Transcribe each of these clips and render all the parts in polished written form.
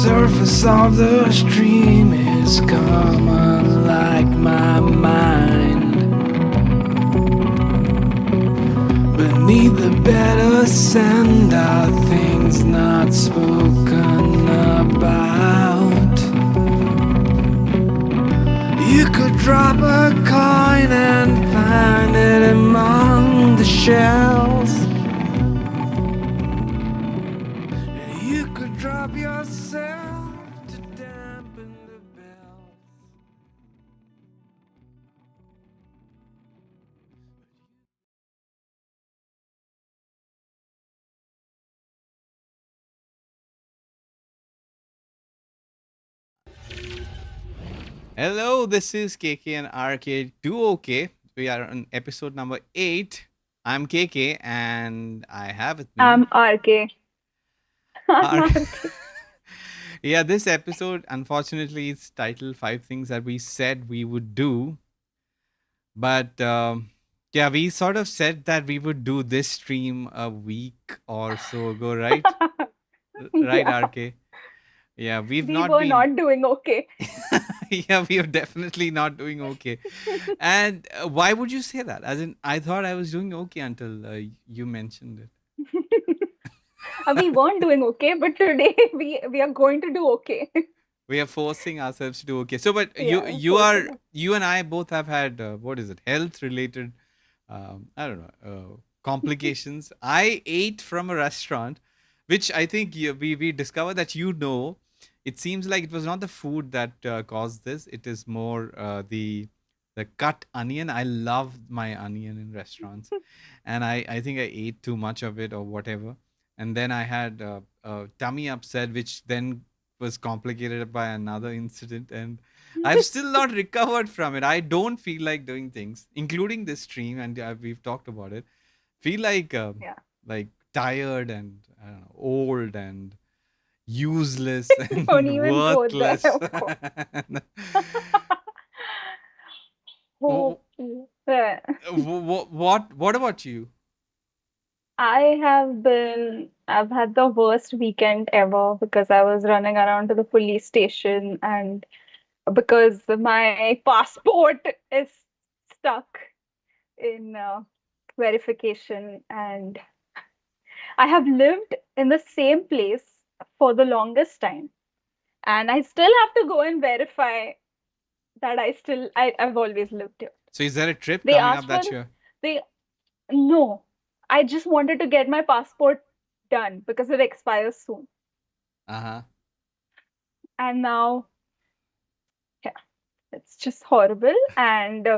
surface of the stream is common like my mind. Beneath the better sand are things not spoken about. You could drop a coin and find it among the shells. And you could drop yourself to dampen the bells. Hello, this is KK and RK Do OK. We are on episode number 8. I'm KK and I have with me I'm RK. I'm RK. RK. Yeah, this episode, unfortunately, is titled 5 Things That We Said We Would Do. But yeah, we sort of said that we would do this stream a week or so ago, right? Right, Yeah, RK? Yeah, we've we not were been. not doing okay. Yeah, we are definitely not doing okay. And why would you say that? As in, I thought I was doing okay until you mentioned it. We weren't doing okay, but today we are going to do okay. We are forcing ourselves to do okay. So, but you Yeah, you are forcing us. you and I both have had what is it? Health related, I don't know, complications. I ate from a restaurant, which I think we discovered that it seems like it was not the food that caused this. It is more the cut onion. I love my onion in restaurants, and I think I ate too much of it or whatever, and then I had a tummy upset, which then was complicated by another incident, and I've still not recovered from it. I don't feel like doing things, including this stream, and we've talked about it. Feel Yeah, like tired and I don't know, old and useless don't and even go there. worthless. Oh, And, oh, yeah. what about you? I've had the worst weekend ever because I was running around to the police station and because my passport is stuck in verification and I have lived in the same place for the longest time, and I still have to go and verify that I've always lived here. So is there a trip They coming asked up for that year? they no, I just wanted to get my passport done because it expires soon, Uh-huh. and now yeah, it's just horrible. And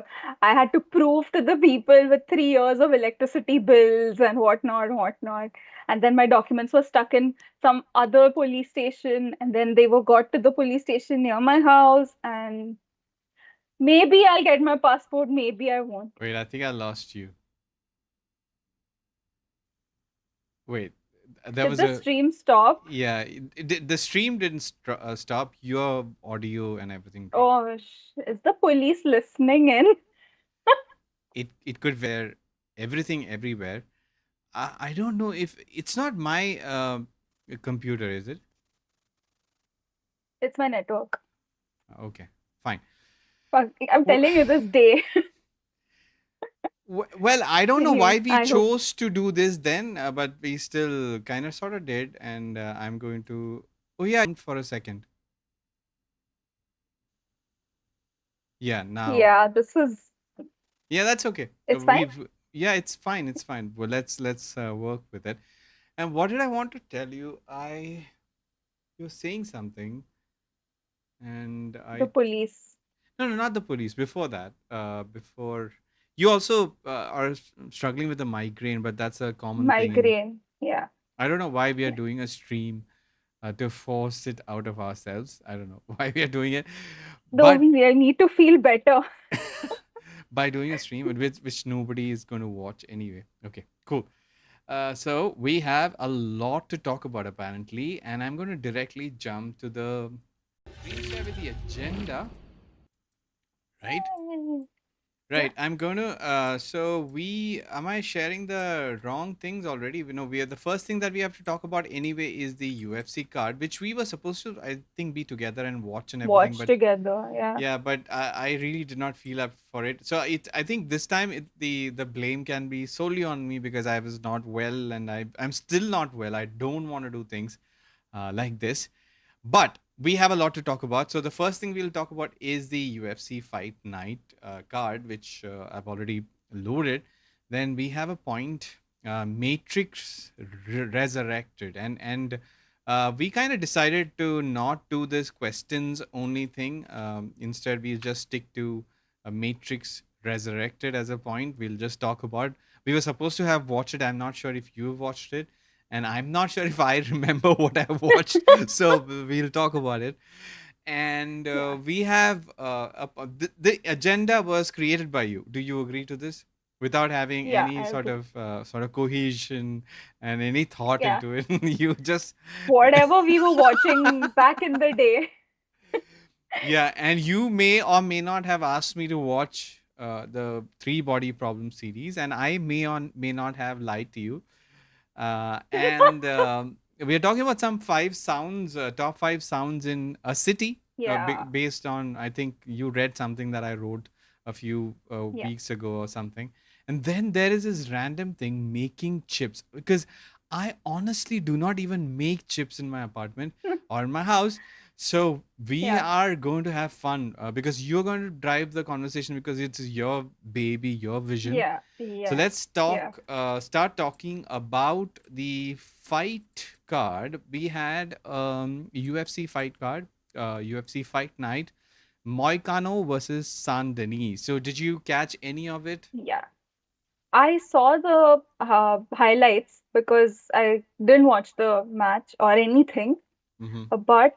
I had to prove to the people with 3 years of electricity bills and whatnot, whatnot. And then my documents were stuck in some other police station, and then they were got to the police station near my house. And maybe I'll get my passport, maybe I won't. Wait, I think I lost you. Wait, there Did was the a stream stop? yeah. The stream didn't stop. Your audio and everything dropped. Oh, is the police listening in? It could there everything everywhere. I don't know if it's not my computer, is it? It's my network. Okay, fine. Fuck, I'm Well, telling you this day. well, I don't know why Anyways, we I hope. chose to do this then, but we still kind of sort of did, and I'm going to. Oh yeah, for a second. Yeah, now. Yeah, this is. Yeah, that's okay. It's fine. We've yeah, it's fine. It's fine. Well, let's work with it. And what did I want to tell you? You're saying something, and The I police. no, not the police. Before that, before you also are struggling with a migraine, but that's a common thing. And Migraine. Yeah. I don't know why we are Yeah. doing a stream to force it out of ourselves. I don't know why we are doing it, Though but we need to feel better. by doing a stream which nobody is going to watch anyway. Okay, cool. So we have a lot to talk about apparently, and I'm going to directly jump to the screen share with the agenda, right? Right. I'm going to. So we am I sharing the wrong things already? We are the first thing that we have to talk about anyway is the UFC card, which we were supposed to, I think, be together and watch and everything. Watch But together. Yeah. yeah, but I really did not feel up for it. So I think this time the blame can be solely on me because I was not well and I'm still not well. I don't want to do things like this. But we have a lot to talk about. So the first thing we'll talk about is the UFC Fight Night card, which I've already loaded. Then we have a point, Matrix Resurrected, and we kind of decided to not do this questions only thing. Instead, we just stick to Matrix Resurrected as a point. We'll just talk about. We were supposed to have watched it. I'm not sure if you've watched it and I'm not sure if I remember what I watched. So we'll talk about it. And Yeah. we have the agenda was created by you. Do you agree to this? Without having Yeah, any I agree. sort of cohesion and any thought Yeah. into it, you just Whatever we were watching back in the day. yeah. And you may or may not have asked me to watch the Three Body Problem series, and I may not have lied to you. And we are talking about some top five sounds in a city, Yeah. based on, I think you read something that I wrote a few Yeah. weeks ago or something. And then there is this random thing, making chips, because I honestly do not even make chips in my apartment or in my house. So we Yeah. are going to have fun because you're going to drive the conversation because it's your baby, your vision. Yeah. So Yeah. let's Yeah. start talking about the fight card. We had UFC fight card, UFC Fight Night, Moicano versus San Denis. So did you catch any of it? Yeah. I saw the highlights because I didn't watch the match or anything, Mm-hmm. but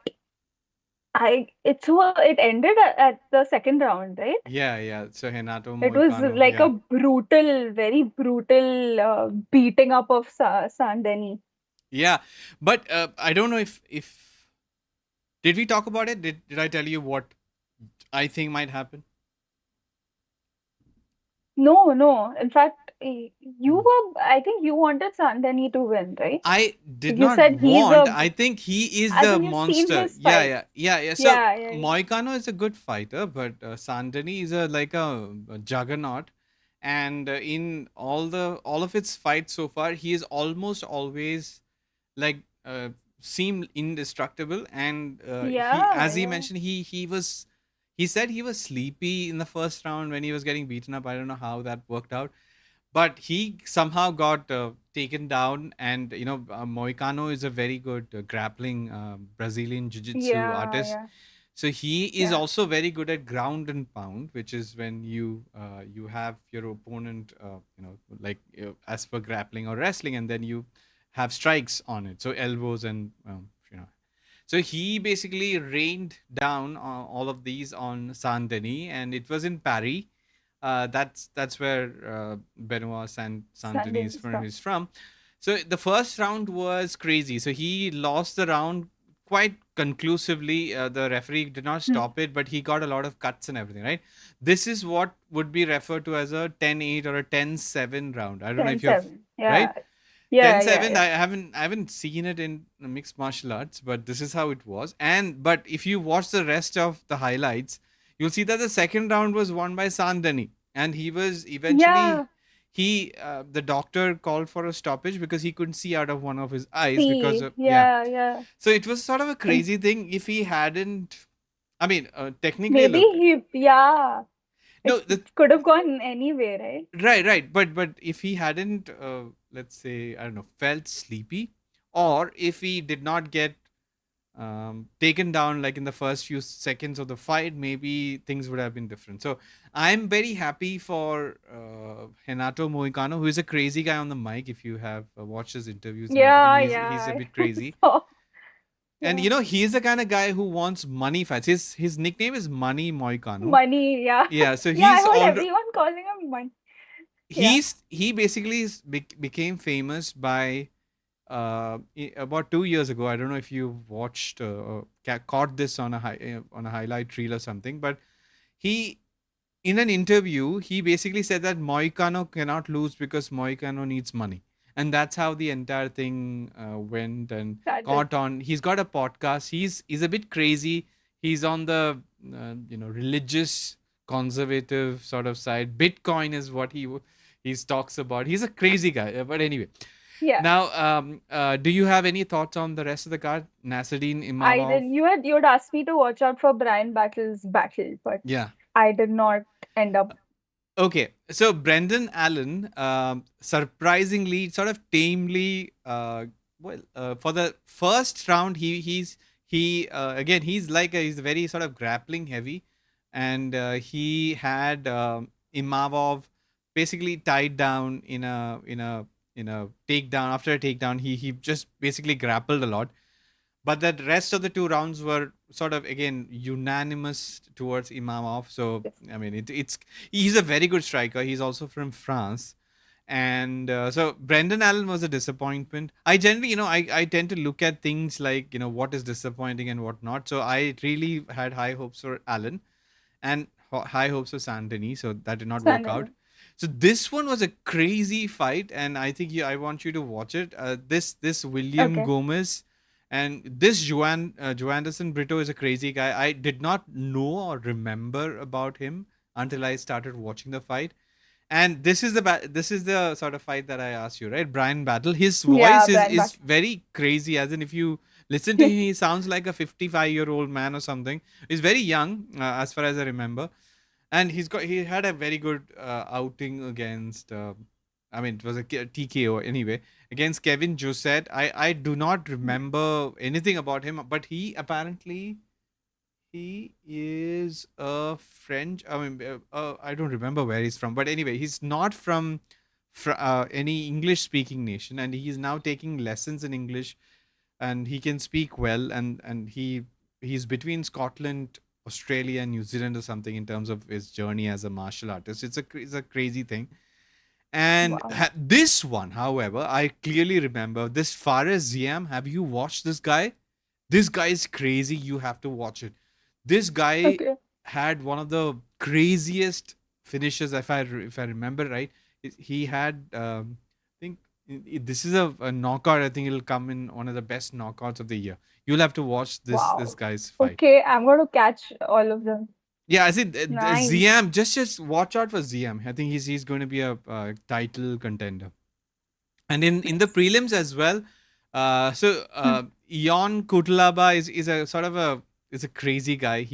it ended at the second round, right? Yeah, yeah. So Renato It was Moicano, like yeah, a brutal, very brutal beating up of Sandeni. yeah. But I don't know if did we talk about it? Did I tell you what I think might happen? No, no. In fact, I think you wanted Sandeni to win, right? I did You not said want. I think he is I the think you've seen monster. his Yeah, fight. yeah, yeah, yeah. So Yeah, yeah, Moicano is a good fighter, but Sandani is a juggernaut. And in all of its fights so far, he is almost always like seemed indestructible. And he, yeah, as he yeah, mentioned, he said he was sleepy in the first round when he was getting beaten up. I don't know how that worked out, but he somehow got taken down. And Moicano is a very good grappling Brazilian jiu-jitsu yeah, artist. yeah, So he is yeah, also very good at ground and pound, which is when you have your opponent, like as per grappling or wrestling, and then you have strikes on it, so elbows and so he basically rained down all of these on Saint Denis, and it was in Paris. That's where Benoit Saint Denis Sandeni's from. is from. So the first round was crazy. So he lost the round quite conclusively. The referee did not Hmm. stop it, but he got a lot of cuts and everything. Right. This is what would be referred to as a 10-8 or a 10-7 round. I don't know if you have 10-7. right. Yeah, yeah, yeah, 10-7. yeah. I haven't seen it in mixed martial arts, but this is how it was. And but if you watch the rest of the highlights, you'll see that the second round was won by Sandani, and he was eventually Yeah, he the doctor called for a stoppage because he couldn't see out of one of his eyes because see, of yeah. yeah, yeah. So it was sort of a And crazy thing. If he hadn't, I mean, technically, maybe look, yeah, no, it the could have gone anyway, right? right, but if he hadn't, let's say, I don't know, felt sleepy, or if he did not get taken down like in the first few seconds of the fight, maybe things would have been different. So I'm very happy for Renato Moicano, who is a crazy guy on the mic. If you have watched his interviews and everything, Yeah, he's a yeah. bit crazy. So, And yeah. he's the kind of guy who wants money fights. His nickname is Money Moicano. Money, yeah. Yeah, so Yeah, I he's heard all everyone calling him money. Yeah. he basically became famous by about 2 years ago. I don't know if you watched caught this on a highlight reel or something, but he in an interview, he basically said that Moicano cannot lose because Moicano needs money. And that's how the entire thing went and Started. got on. He's got a podcast. He's a bit crazy. He's on the religious conservative sort of side. Bitcoin is what he talks about. He's a crazy guy. But anyway, Yeah. now do you have any thoughts on the rest of the card? Nasruddin I Imavov. did. You'd asked me to watch out for Brian Battle's battle, but Yeah. I did not end up. Okay, so Brendan Allen, surprisingly, sort of tamely, for the first round, again he's very sort of grappling heavy, and he had Imavov basically tied down in a takedown. After a takedown, he just basically grappled a lot, but the rest of the two rounds were sort of again unanimous towards Imamov. So I mean, it's he's a very good striker. He's also from France, and so Brendan Allen was a disappointment. I generally, I tend to look at things like what is disappointing and what not. So I really had high hopes for Allen and high hopes for Saint Denis. So that did not work out. Sandal. So this one was a crazy fight, and I think I want you to watch it. This William Okay. Gomez and this Joanderson Brito is a crazy guy. I did not know or remember about him until I started watching the fight. And this is the sort of fight that I asked you, right? Brian Battle. His Yeah, voice Brian is Battle. very crazy. As in, if you listen to him, he sounds like a 55-year-old man or something. He's very young, as far as I remember, and he had a very good outing against. I mean, it was a TKO anyway against Kevin Josette. I do not remember anything about him, but he is a French. I mean, I don't remember where he's from, but anyway, he's not from any English-speaking nation, and he's now taking lessons in English, and he can speak well, and he's between Scotland, Australia, and New Zealand or something in terms of his journey as a martial artist. It's a crazy thing. And Wow. this one, however, I clearly remember this Fares Ziam. Have you watched this guy? This guy is crazy. You have to watch it. This guy Okay. had one of the craziest finishes, if I remember right. He had, I think, this is a knockout. I think it'll come in one of the best knockouts of the year. You'll have to watch this Wow. guy's fight. Okay, I'm going to catch all of them. Yeah, I think Nice. Ziam. Just watch out for Ziam. I think he's going to be a title contender. And in the Nice. prelims as well. So Hmm. Ion Kutlaba is a sort of a crazy guy.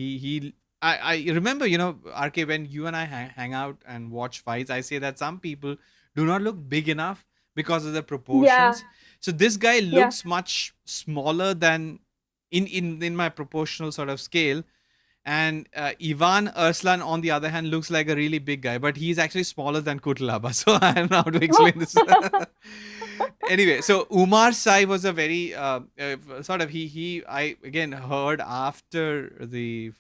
I remember, RK, when you and I hang out and watch fights, I say that some people do not look big enough because of the Yeah. proportions. So this guy Yeah. looks much smaller than in my proportional sort of scale. And Ivan Arslan, on the other hand, looks like a really big guy, but he's actually smaller than Kutlaba. So I don't know how to explain this. Anyway, so Umar Sai was a very sort of he I again heard after the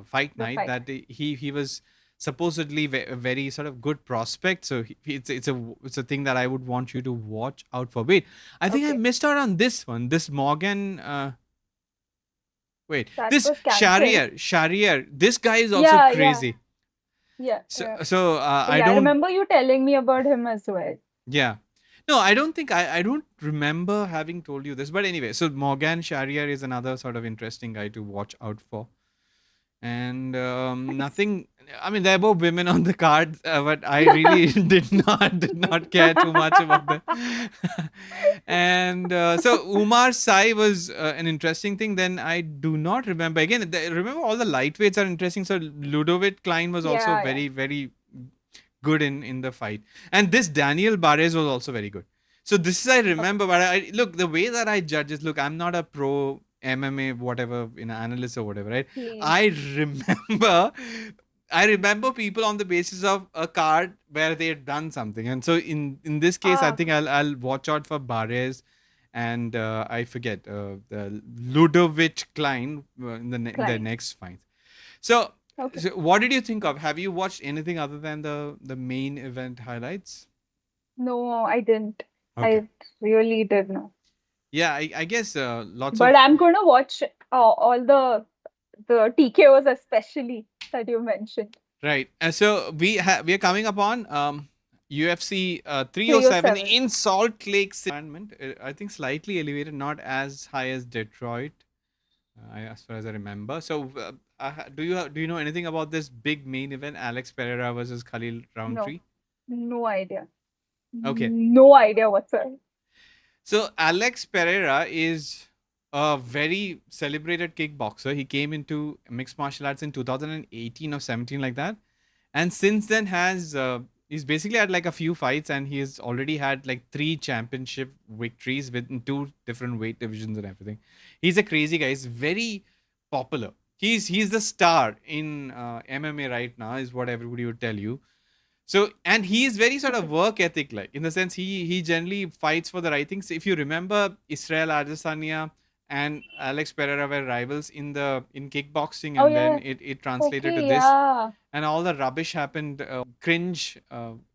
fight The night fight. that he was supposedly a very sort of good prospect. So it's a thing that I would want you to watch out for. Wait, I think I Okay. missed out on this one. This Morgan. Wait, That this was cancelled. Sharier. This guy is also Yeah, yeah, crazy. yeah, So yeah. so I Yeah, I don't. remember you telling me about him as well. Yeah. No, I don't think I don't remember having told you this. But anyway, so Morgan Sharier is another sort of interesting guy to watch out for. And nothing. I mean, there were women on the card, but I really did not care too much about them. And so Umar Sai was an interesting thing. Then I do not remember. Again, remember all the lightweights are interesting. So Ludovic Klein was also Yeah, yeah. very very good in the fight, and this Daniel Barres was also very good. So this is I Okay. remember, but I look the way that I judge is look. I'm not a pro MMA whatever analyst or whatever, right? Please. I remember I remember people on the basis of a card where they had done something, and so in this case, I Ah, think I'll watch out for Barres and I forget the Ludovic Klein in the Klein. next fight. So, Okay. so what did you think of? Have you watched anything other than the main event highlights? No, I didn't. Okay. I really did not. Yeah, I guess lots But of I'm going to watch all the TKOs especially that you mentioned. Right. So we are coming upon UFC 307 307. in Salt Lake City environment. I think slightly elevated, not as high as Detroit, as far as I remember. So do you know anything about this big main event, Alex Pereira versus Khalil No, Roundtree? no idea. Okay. No idea whatsoever. So Alex Pereira is a very celebrated kickboxer. He came into mixed martial arts in 2018 or 17, like that, and since then he's basically had like a few fights, and he's already had like 3 championship victories within 2 different weight divisions and everything. He's a crazy guy. He's very popular. He's the star in MMA right now, is what everybody would tell you. So, and he is very sort of Okay. work ethic, like in the sense he generally fights for the right things. If you remember, Israel Adesanya and Alex Pereira were rivals in kickboxing, Oh and then yeah. it translated to Okay. this, Yeah. and all the rubbish happened. Cringe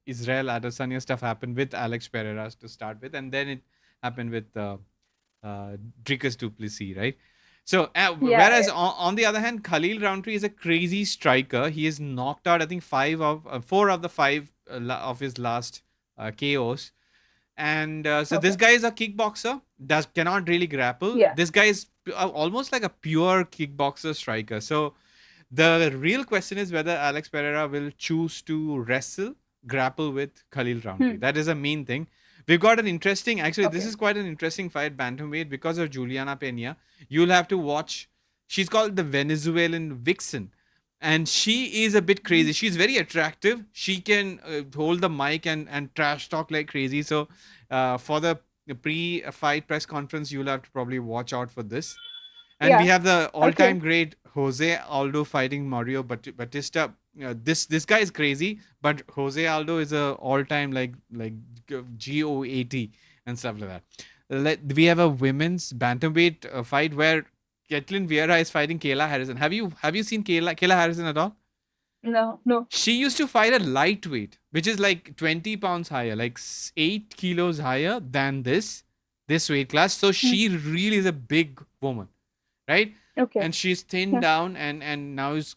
Israel Adesanya stuff happened with Alex Pereira to start with, and then it happened with Dricus Duplessis, right? So, Yeah. whereas Yeah. on the other hand, Khalil Roundtree is a crazy striker. He has knocked out, I think, 4 of the 5 of his last KOs. And so this Okay. guy is a kickboxer, does cannot really grapple. Yeah. This guy is almost like a pure kickboxer striker. So the real question is whether Alex Pereira will choose to wrestle, grapple with Khalil Roundtree. Hmm. That is a main thing. We've got an interesting, actually, this Okay. is quite an interesting fight, bantamweight, because of Juliana Pena. You'll have to watch. She's called the Venezuelan Vixen. And she is a bit crazy. She's very attractive. She can hold the mic and trash talk like crazy. So, for the pre-fight press conference, you'll have to probably watch out for this. And we Yeah. have the all-time Okay. great Jose Aldo fighting Mario Batista. This guy is crazy, but Jose Aldo is a all-time like G08 and stuff like that. We have a women's bantamweight fight where Ketlin Vieira is fighting Kayla Harrison. Have you seen Kayla Harrison at all? No. No. She used to fight a lightweight, which is like 20 pounds higher, like 8 kilos higher than this weight class. So Hmm. she really is a big woman, right? Okay. And she's thinned Yeah. down and now is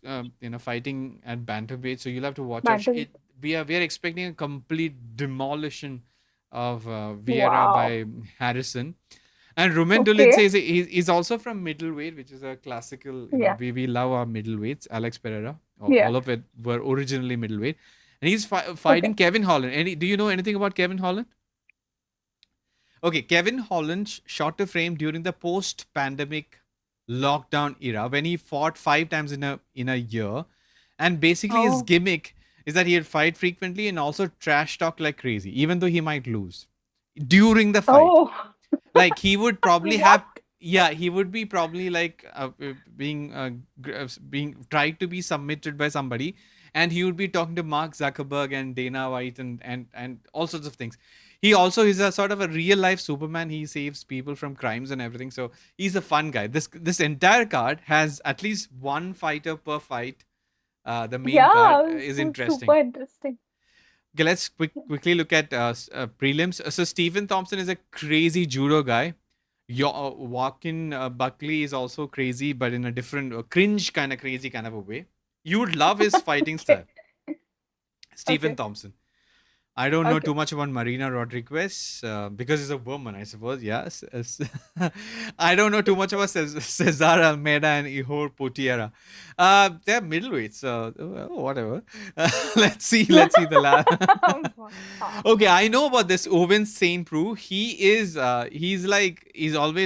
fighting at bantamweight. So you'll have to watch out. Bantam. We are expecting a complete demolition of Vieira Wow. by Harrison. And Rumen Dulin Okay. says he's also from middleweight, which is a classical. Yeah. We love our middleweights. Alex Pereira, Yeah. all of it were originally middleweight, and he's fighting Okay. Kevin Holland. Do you know anything about Kevin Holland? Okay, Kevin Holland shot to frame during the post-pandemic lockdown era when he fought 5 times in a year, and basically his Oh. gimmick is that he'd fight frequently and also trash talk like crazy, even though he might lose during the fight. Oh. Like he would probably What? have, yeah, he would be probably like being tried to be submitted by somebody, and he would be talking to Mark Zuckerberg and Dana White and all sorts of things. He also is a sort of a real life Superman. He saves people from crimes and everything. So he's a fun guy. This entire card has at least one fighter per fight. The main card Yeah. is It's interesting. super interesting. Okay, let's quickly look at prelims. So Stephen Thompson is a crazy judo guy. Walkin Buckley is also crazy, but in a different, cringe kind of crazy kind of a way. You would love his fighting Okay. style. Stephen Okay. Thompson. I don't know too Okay. much about Marina Rodriguez because it's a woman, I suppose. Yes. I don't know too much about Cesar Almeida and Ihor Potiera. They're middleweights, so whatever. Let's see the last. Wow. Okay, I know about this Owen Saint Preux. He's always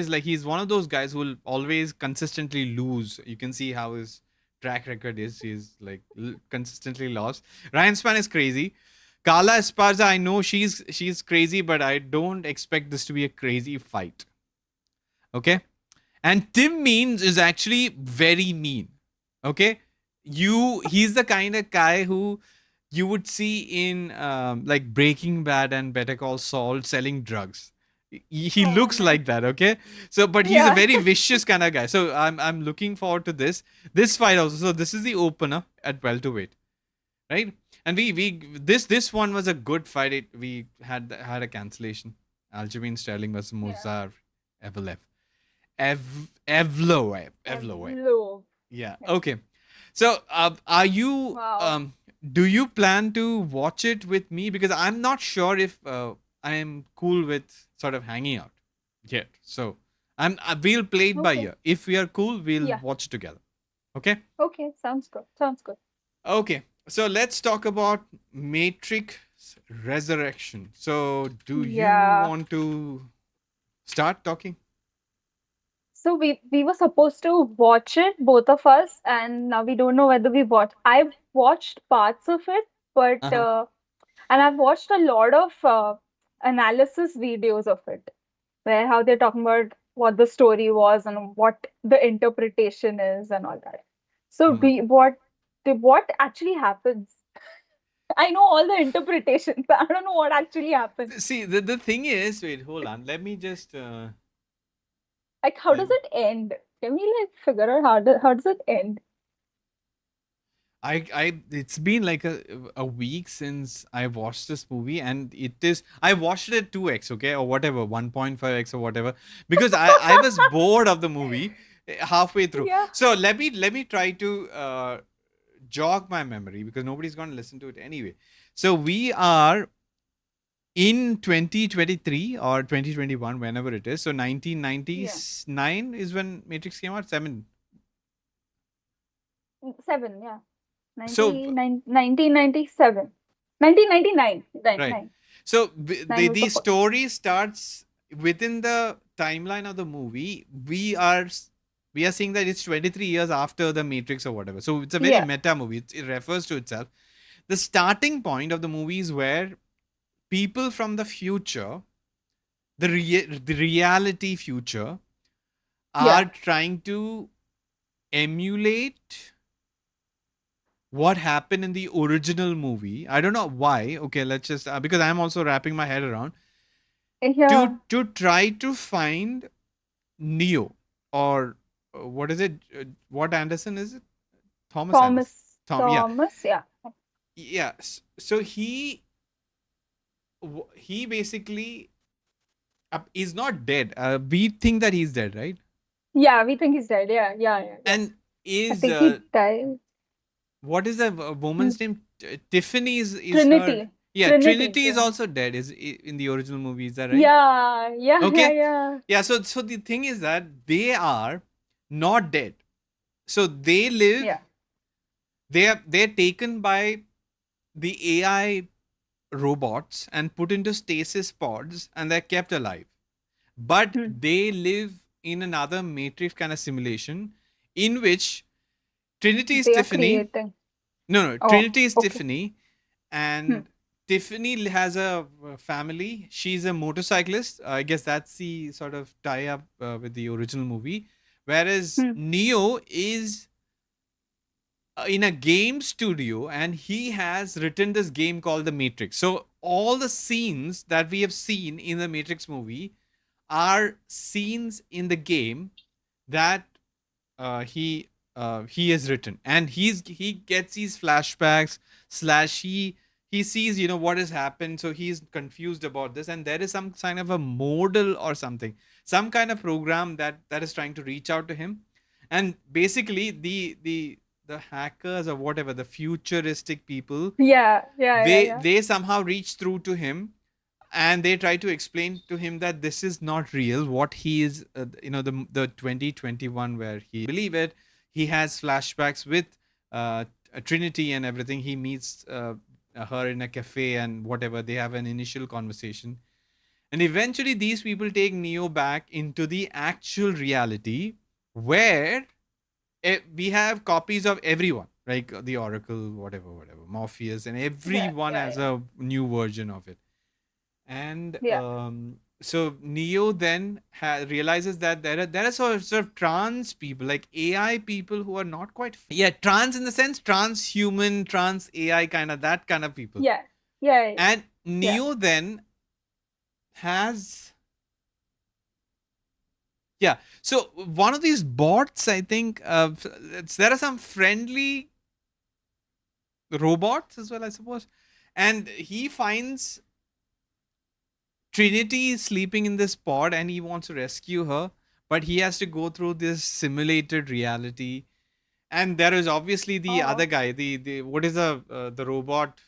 like he's one of those guys who will always consistently lose. You can see how his track record is. He's like consistently lost. Ryan Span is crazy. Carla Esparza, I know she's crazy, but I don't expect this to be a crazy fight. Okay? And Tim Means is actually very mean. Okay? He's the kind of guy who you would see in like Breaking Bad and Better Call Saul selling drugs. He Oh looks man. like that, okay? So, but he's a Yeah. very vicious kind of guy. So I'm looking forward to this fight also. So this is the opener at welterweight, right? And we this one was a good fight. We had a cancellation. Aljamain Sterling versus Yeah. Mozar Evloev. Evloev. Hello. Yeah. Yeah. Okay. So, are you? Wow. Do you plan to watch it with me? Because I'm not sure if I am cool with sort of hanging out yet. So, we'll play it by Okay. ear. If we are cool, we'll Yeah. watch it together. Okay. Okay. Sounds good. Sounds good. Okay. So let's talk about Matrix Resurrection. So, do you Yeah. want to start talking? So we were supposed to watch it, both of us, and now we don't know whether we watch. I've watched parts of it, but Uh huh. and I've watched a lot of analysis videos of it, where how they're talking about what the story was and what the interpretation is and all that. So what actually happens? I know all the interpretations, but I don't know what actually happens. See, the thing is, wait, hold on. Let me just. Like, how Let does it end? Can we like figure out how does it end? it's been like a week since I watched this movie, and it is I watched it at 2x, okay, or whatever, 1.5x or whatever, because I was bored of the movie halfway through. Yeah. So let me try to jog my memory because nobody's going to listen to it anyway. So we are in 2023 or 2021, whenever it is. So Yeah. 1999 is when Matrix came out. 7. Seven, yeah. So 1997. 1999. right. Nine. So Nine was the the first. story starts within the timeline of the movie. We are seeing that it's 23 years after the Matrix or whatever. So it's a very Yeah. meta movie. It refers to itself. The starting point of the movie is where people from the future, the reality future, are Yeah. trying to emulate what happened in the original movie. I don't know why. Okay, let's just because I'm also wrapping my head around Yeah. to try to find Neo or what is it? What Anderson is it? Thomas Anderson. Thomas. Tom. Yeah, Thomas. Yeah. yeah. So he basically is not dead. We think that he's dead, right? Yeah, we think he's dead. Yeah. Yeah. Yeah. Yeah. And I is think he died. what is the Hmm. woman's name? Tiffany is her. Trinity. Yeah, Trinity. Trinity is Yeah. also dead. In the original movie? Is that right? Yeah. Yeah. Yeah. Okay. Yeah. Yeah. So the thing is that they are not dead. So they live. Yeah. They're taken by the AI robots and put into stasis pods, and they're kept alive. But Hmm. they live in another Matrix kind of simulation, in which Trinity is They are Tiffany. creating. No, Oh, Trinity is okay. Tiffany, Hmm. and Tiffany has a family. She's a motorcyclist. I guess that's the sort of tie up with the original movie. Whereas Hmm. Neo is in a game studio and he has written this game called The Matrix. So all the scenes that we have seen in the Matrix movie are scenes in the game that he has written, and he gets these flashbacks slash he sees what has happened, so he's confused about this, and there is some kind of a model or something, some kind of program that is trying to reach out to him, and basically the hackers or whatever, the futuristic people, Yeah. Yeah. Yeah. Yeah. they somehow reach through to him, and they try to explain to him that this is not real, what he is, the 2021 where he believe it. He has flashbacks with Trinity and everything. He meets her in a cafe and whatever, they have an initial conversation, and eventually these people take Neo back into the actual reality where we have copies of everyone, like the Oracle, whatever, Morpheus, and Yeah. everyone Yeah. has Yeah. a new version of it. And Yeah. so Neo then realizes that there are sort of trans people, like AI people who are not quite yeah, trans in the sense transhuman, trans AI, kind of that kind of people. Yeah. Yeah. And Yeah. Neo then has, yeah, so one of these bots, I think, there are some friendly robots as well, I suppose, and he finds Trinity is sleeping in this pod and he wants to rescue her, but he has to go through this simulated reality. and there is obviously the Oh, other guy, the what is the robot?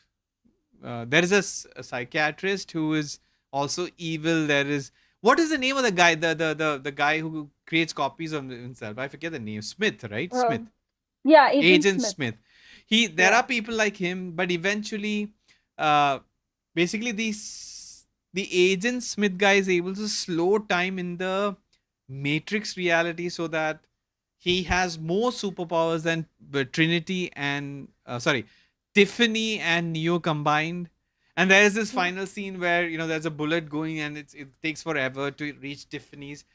There is a psychiatrist who is also evil. There is, what is the name of the guy? The guy who creates copies of himself. I forget the name. Smith, right? Smith. um, yeah, Agent Agent Smith. Smith. There Yeah. are people like him, but eventually, uh, basically the Agent Smith guy is able to slow time in the Matrix reality so that he has more superpowers than Trinity and Tiffany and Neo combined. And there is this Yeah. final scene where there's a bullet going and it takes forever to reach Tiffany's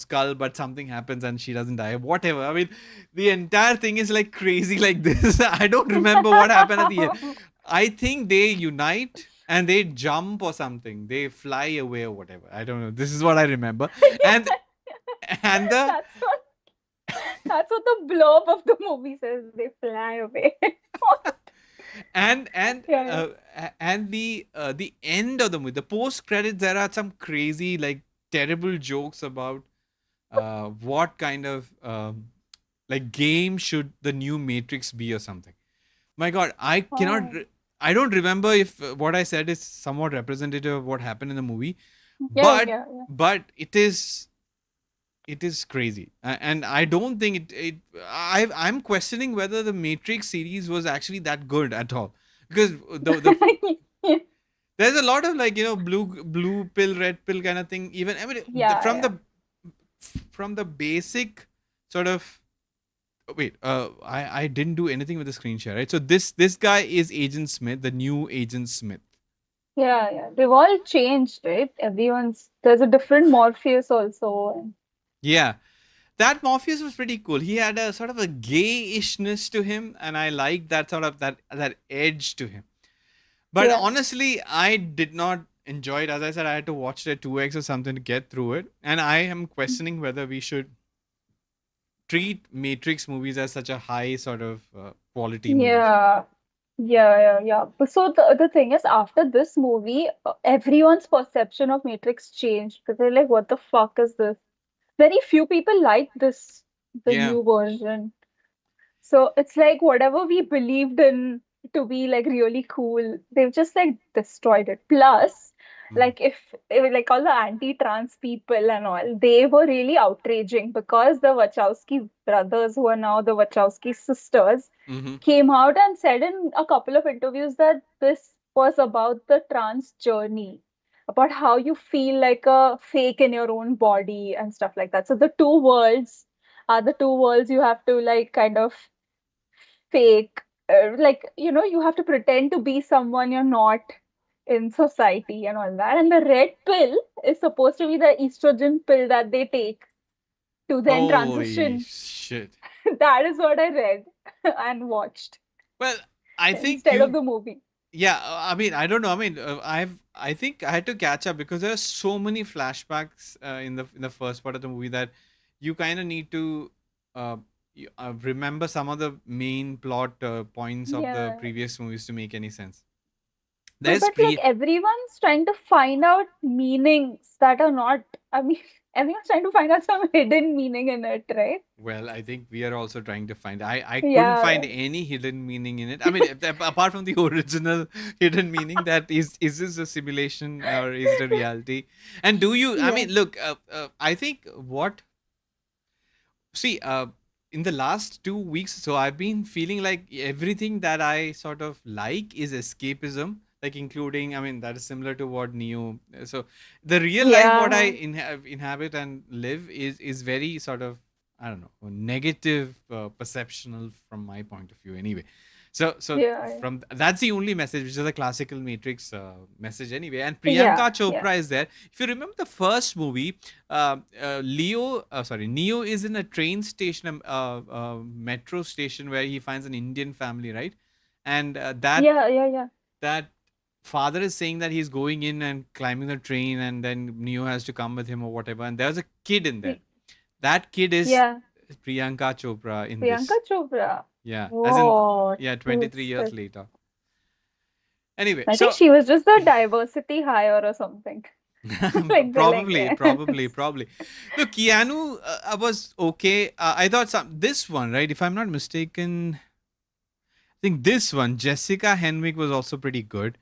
skull, but something happens and she doesn't die. Whatever. I mean, the entire thing is like crazy like this. I don't remember what happened at the end. I think they unite and they jump or something. They fly away or whatever. I don't know. This is what I remember. And and the That's what that's what the blurb of the movie says. They fly away. and and Yeah. the end of the movie, the post credits, there are some crazy, like, terrible jokes about what kind of like game should the new Matrix be or something. My God, Oh. I don't remember if what I said is somewhat representative of what happened in the movie, Yeah, but yeah, yeah. it is crazy. And I don't think I'm questioning whether the Matrix series was actually that good at all, because there's a lot of, like, blue pill, red pill kind of thing. Even, I mean, Yeah, yeah. from the basic sort of. Oh, wait, I didn't do anything with the screen share, right? So this guy is Agent Smith, the new Agent Smith. Yeah, yeah. They've all changed, right? There's a different Morpheus also. Yeah, that Morpheus was pretty cool. He had a sort of a gayishness to him, and I liked that sort of that edge to him. But Yeah. honestly, I did not enjoy it. As I said, I had to watch it at 2x or something to get through it, and I am questioning whether we should treat Matrix movies as such a high sort of quality movies. Yeah. Yeah, yeah, yeah. But so the thing is, after this movie, everyone's perception of Matrix changed because they're like, what the fuck is this? Very few people like the Yeah. new version. So it's like whatever we believed in to be like really cool, they've just like destroyed it. Plus, Mhm. like if like all the anti-trans people and all, they were really outraging because the Wachowski brothers, who are now the Wachowski sisters, Mhm. came out and said in a couple of interviews that this was about the trans journey, about how you feel like a fake in your own body and stuff like that. So the two worlds are the two worlds you have to like kind of fake, like you have to pretend to be someone you're not in society and all that. And the red pill is supposed to be the estrogen pill that they take to then Holy transition. shit. That is what I read and watched Well, I think instead of you. the movie. Yeah, I mean, I don't know. I mean, I think I had to catch up because there are so many flashbacks in the first part of the movie that you kind of need to uh, remember some of the main plot points of the Yeah. previous movies to make any sense. But There's but like pre. everyone's trying to find out meanings that are not, I mean, everyone's trying to find out some hidden meaning in it, right? Well, I think we are also trying to find. I couldn't find Yeah. any hidden meaning in it. I mean, apart from the original hidden meaning, that is this a simulation or is it a reality? And do you? I Yeah. mean, look. I think what. See, in the last 2 weeks, so I've been feeling like everything that I sort of like is escapism, like including. I mean, that is similar to what Neo. So, the real life, what I Yeah. inhabit and live is very sort of, I don't know, negative perceptional from my point of view. Anyway, so Yeah. from that's the only message, which is a classical Matrix message anyway. And Yeah. Priyanka Yeah. Chopra is there. If you remember the first movie, Neo is in a train station, metro station, where he finds an Indian family, right? And that Yeah. Yeah. Yeah. that father is saying that he's going in and climbing the train, and then Neo has to come with him or whatever. And there's a kid in there. Y- That kid is Yeah. Priyanka Chopra in Priyanka this. Chopra. Yeah, as in, What? yeah, 23 Who's years this? later. Anyway, I think so she was just a diversity hire or something. Like the Probably, like. probably. Look, Keanu was okay. I thought this one, right? If I'm not mistaken, I think this one, Jessica Henwick, was also pretty good.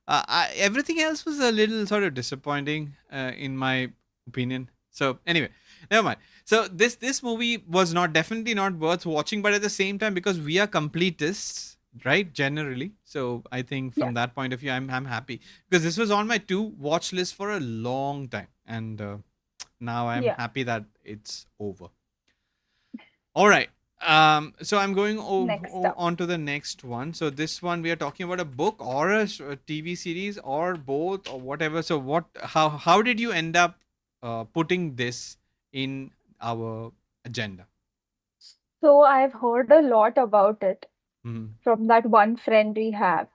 Everything else was a little sort of disappointing, in my opinion. So anyway, never mind. So this movie was not definitely not worth watching, but at the same time, because we are completists, right? Generally, so I think Yeah, from that point of view, I'm happy because this was on my to watch list for a long time, and now I'm yeah. happy that it's over. All right. So I'm going Next up. on to the next one. So this one we are talking about a book or a TV series or both or whatever. So what? How did you end up putting this in our agenda? So I've heard a lot about it Mhm. from that one friend we have.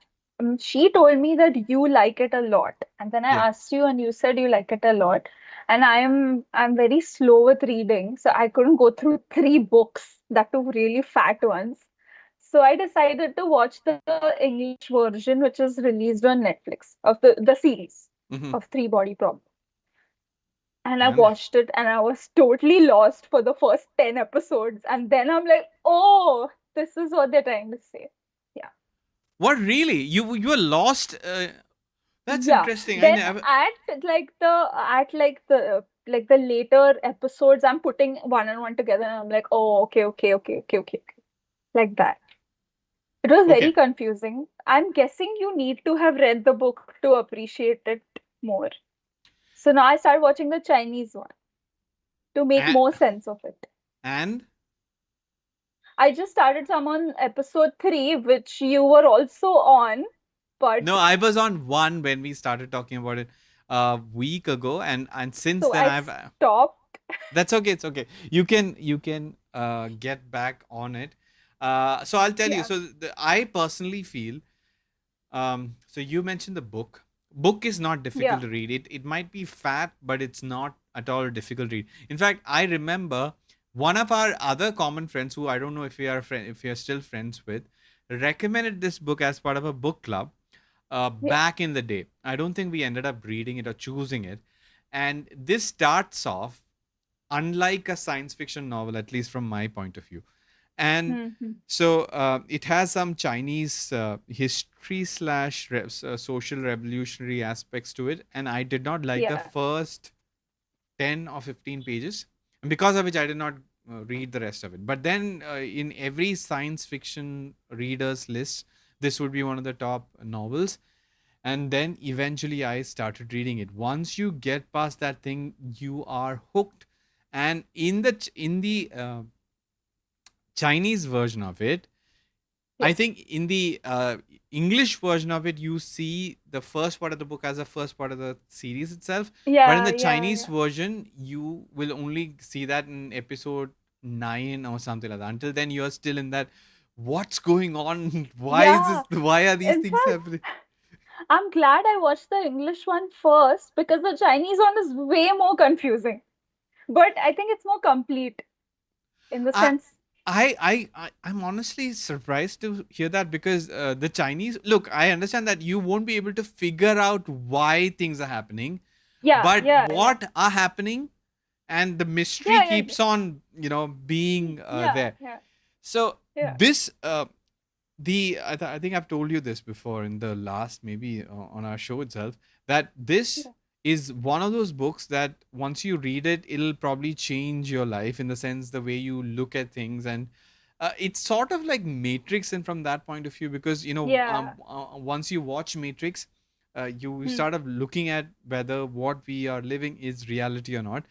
She told me that you like it a lot, and then I Yeah. asked you, and you said you like it a lot. And I'm very slow with reading, so I couldn't go through three books, that two really fat ones. So I decided to watch the English version, which is released on Netflix of the series Hmm. of Three Body Problem. And I And watched it, and I was totally lost for the first 10 episodes. And then I'm like, oh, this is what they're trying to say. Yeah. what really? You were lost. That's Yeah. interesting. I Then never. at the later episodes, I'm putting one and one together, and I'm like, oh, okay, okay, okay, okay, okay, okay. Like that. It was very Okay. confusing. I'm guessing you need to have read the book to appreciate it more. So now I started watching the Chinese one to make And, more sense of it. and I just started some on episode 3, which you were also on, but no, I was on one when we started talking about it a week ago, and since so then I I've stopped. That's okay. It's okay. You can get back on it. So I'll tell you. Yeah. So I personally feel. So you mentioned the book. Book is not difficult Yeah. to read. It might be fat, but it's not at all difficult to read. In fact, I remember one of our other common friends, who I don't know if if we are still friends with, recommended this book as part of a book club Yeah. back in the day. I don't think we ended up reading it or choosing it. And this starts off unlike a science fiction novel, at least from my point of view. And Hmm. so it has some Chinese history slash social revolutionary aspects to it. And I did not like the Yeah. first 10 or 15 pages, and because of which I did not read the rest of it. But then in every science fiction readers list, this would be one of the top novels. And then eventually I started reading it. Once you get past that thing, you are hooked. And in the Chinese version of it, Yeah. I think in the English version of it, you see the first part of the book as the first part of the series itself. But in Yeah. the Yeah. Chinese Yeah. version, you will only see that in episode 9 or something like that. Until then, you're still in that. What's going on? Why is this? Yeah. Why are these In things fact, happening? I'm glad I watched the English one first because the Chinese one is way more confusing. But I think it's more complete in the I sense. I'm honestly surprised to hear that because the Chinese look. I understand that you won't be able to figure out why things are happening, Yeah. but Yeah. Yeah. what are happening, and the mystery Yeah. Yeah. keeps on, being Yeah. there. Yeah. So Yeah. this I think I've told you this before in the last maybe on our show itself, that this Yeah. is one of those books that once you read it, it'll probably change your life in the sense the way you look at things. And it's sort of like Matrix, and from that point of view, because Yeah. once you watch Matrix, you Hmm. start of looking at whether what we are living is reality or not. Yeah.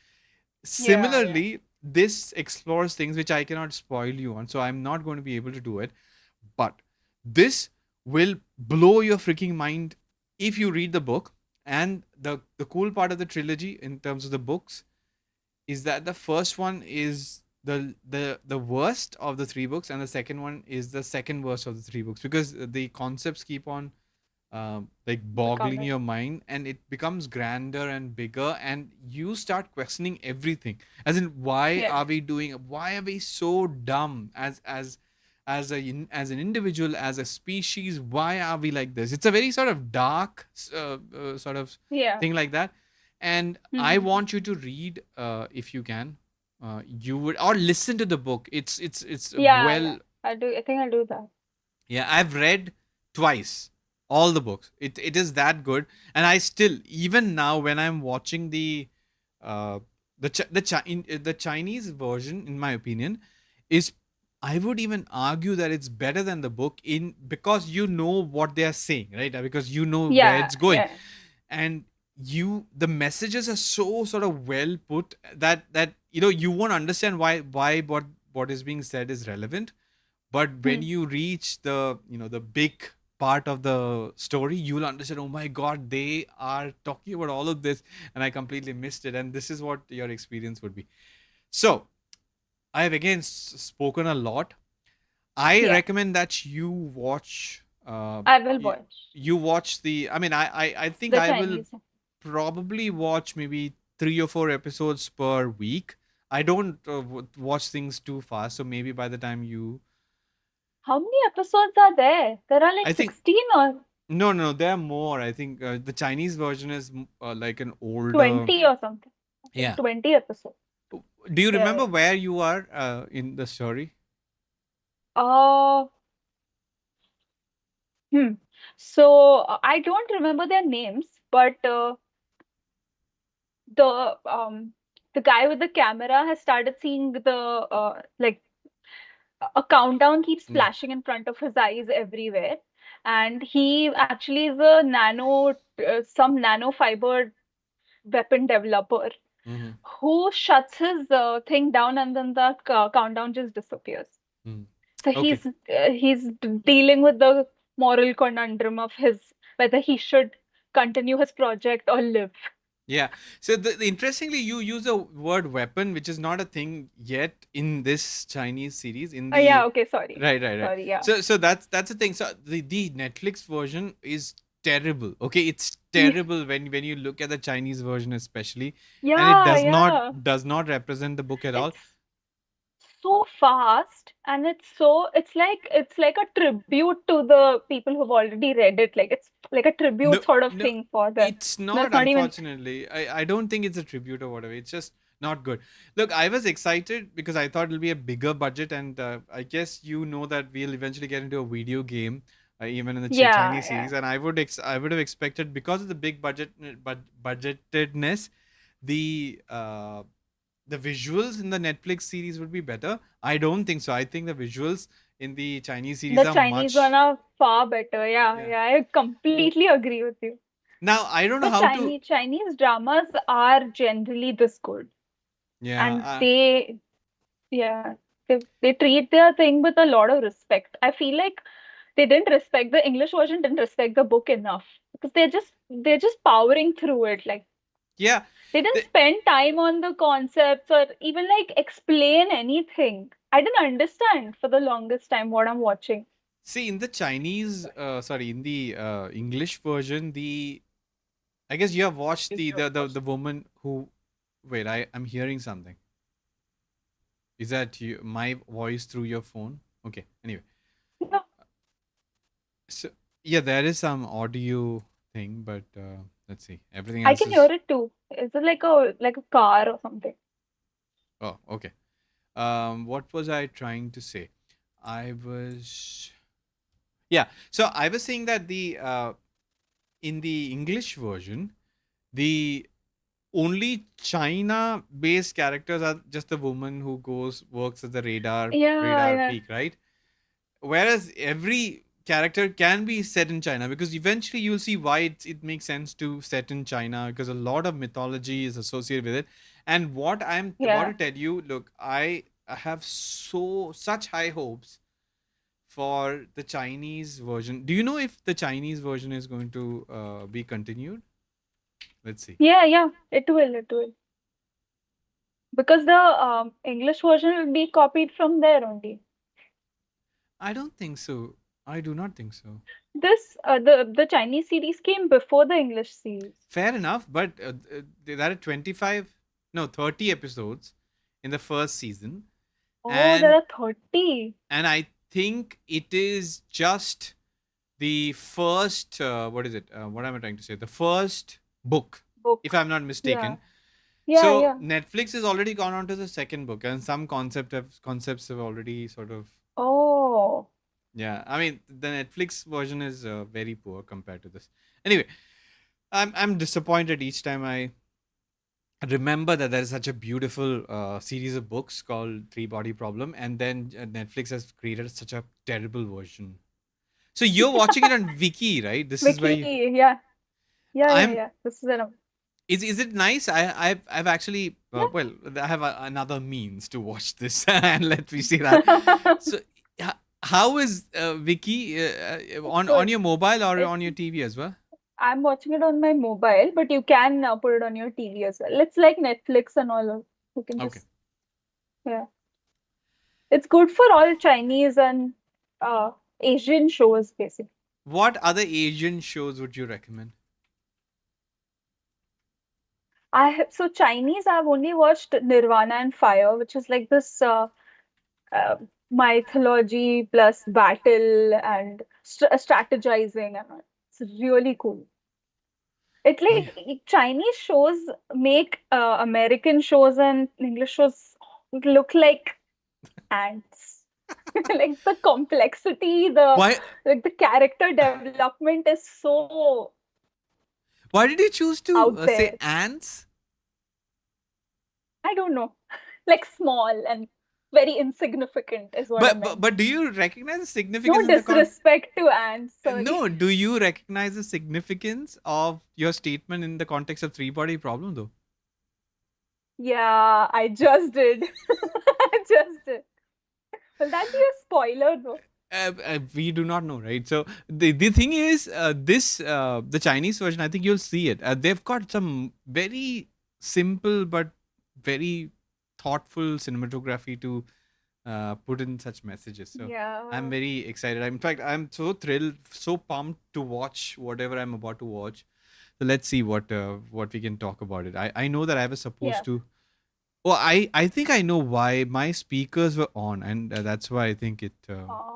Yeah. Similarly, this explores things which I cannot spoil you on, so I'm not going to be able to do it. But this will blow your freaking mind if you read the book. And the cool part of the trilogy in terms of the books is that the first one is the worst of the three books, and the second one is the second worst of the three books, because the concepts keep on like boggling Becoming. your mind, and it becomes grander and bigger, and you start questioning everything, as in Yeah. why are we so dumb as an individual, as a species? Why are we like this? It's a very sort of dark sort of Yeah. thing like that. and I Mhm. want you to read, if you can, you would, or listen to the book. It's Yeah, well. yeah. I'll do. I think I'll do that. Yeah, I've read twice all the books. It is that good, and I still, even now, when I'm watching uh the Chinese version, in my opinion, is, I would even argue that it's better than the book, in because you know what they are saying, right? Because you know where Yeah, it's going, yeah. and the messages are so sort of well put that you won't understand why what is being said is relevant, but when Hmm. you reach the big part of the story, you'll understand, oh my god, they are talking about all of this, and I completely missed it, and this is what your experience would be. So I have again spoken a lot. I Yeah. recommend that you watch, I will you, watch you watch the, I mean, I think the I will Chinese. probably watch maybe 3 or 4 episodes per week. I don't watch things too fast, so maybe by the time you, How many episodes are there? There are like I think, 16 or no, no, there are more. I think the Chinese version is like an older. 20 or something. I think Yeah. 20 episodes. Do you Yeah, remember yeah. where you are in the story? Uh, hmm. So I don't remember their names, but the um the guy with the camera has started seeing the like a countdown keeps Yeah. flashing in front of his eyes everywhere, and he actually is a some nanofiber weapon developer Mm-hmm. who shuts his thing down, and then the countdown just disappears. Mm. So Okay. he's dealing with the moral conundrum of his whether he should continue his project or live. Yeah. So interestingly, you use a word weapon, which is not a thing yet in this Chinese series. In Yeah, the okay, sorry. right, right, right. Sorry, yeah. So that's the thing. So the Netflix version is terrible. Okay, it's Yeah, terrible when you look at the Chinese version, especially, and it yeah, does not yeah. does not represent the book at all. It's so fast, and it's like a tribute to the people who've already read it. Like it's like a No, tribute sort of no, thing for them. it's No, not, it's not even. unfortunately. I don't think it's a tribute or whatever. It's just not good. Look, I was excited because I thought it'll be a bigger budget, and I guess you know that we'll eventually get into a video game, even in the Yeah, Chinese yeah, series, and I would have expected, because of the big budgetedness, the uh, the visuals in the Netflix series would be better. I don't think so. I think the visuals in the Chinese series the are Chinese one much. are far better. Yeah, Yeah. yeah, I completely agree with you. Now I don't know But how to. Chinese dramas are generally this good, Yeah. and yeah, they treat their thing with a lot of respect. I feel like they didn't respect the English version, didn't respect the book enough because they're just powering through it. Like Yeah. they didn't The, spend time on the concepts or even like explain anything. I didn't understand for the longest time what I'm watching. see, in the Chinese, sorry, in the English version, I guess you have watched the woman who. Wait, I'm hearing something. Is that my voice through your phone? Okay. Anyway, No, so yeah, there is some audio thing, but let's see. Everything I else can hear is. it too. Is it like a car or something? Oh, okay. What was I trying to say? I was. Yeah. So I was saying that the in the English version, the only China based characters are just the woman who goes works as the Yeah, radar yeah, peak, right? Whereas every character can be set in China, because eventually you'll see why it makes sense to set in China, because a lot of mythology is associated with it. And what I'm about yeah. to tell you, look, I have such high hopes for the Chinese version. Do you know if the Chinese version is going to be continued? Let's see. Yeah, yeah. It will. Because the English version will be copied from there only. I don't think so. I do not think so. The Chinese series came before the English series. Fair enough, but there are 25, no, 30 episodes in the first season, Oh, there and are 30. I think it is just the first. What is it? What am I trying to say? The first book. if book. I'm not Yeah. mistaken. Yeah, So yeah. Netflix has already gone on to the second book, and some concepts have already sort of, Oh. yeah. I mean, the Netflix version is very poor compared to this. Anyway, I'm disappointed each time I remember that there is such a beautiful series of books called Three Body Problem, and then Netflix has created such a terrible version. So you're watching it on Wiki, right? This is where Vicky, you. yeah. Yeah, yeah, I'm. yeah. This is an Is it nice? I've actually yeah. well, I have another means to watch this, and let me see that. So how is Wiki It's on good. your mobile or It's on your TV as well? I'm watching it on my mobile, but you can put it on your TV as well. It's like Netflix and all. You can Okay. just yeah. It's good for all Chinese and uh Asian shows basically. What other Asian shows would you recommend? I have so Chinese. I've only watched Nirvana and Fire, which is like this uh, mythology plus battle and strategizing, and all. It's really cool. It Yeah. like Chinese shows make American shows and English shows look like ants. Like the complexity, Why the character development is so why did you choose to out say there. ants? I don't know. Like small and very insignificant is what I meant. But do you recognize the No significance in the disrespect to ants, sorry. no, do you recognize the significance of your statement in the context of three body problem though? Yeah, I just did. I just did. Will that be a spoiler though? We do not know, right? So the thing is, this the Chinese version. I think you'll see it. They've got some very simple but very thoughtful cinematography to put in such messages. So I'm Yeah. very excited. In fact, I'm so thrilled, so pumped to watch whatever I'm about to watch. So let's see what we can talk about it. I know that I was supposed Yeah. to. Oh, I think I know why my speakers were on, and that's why I think it. Oh,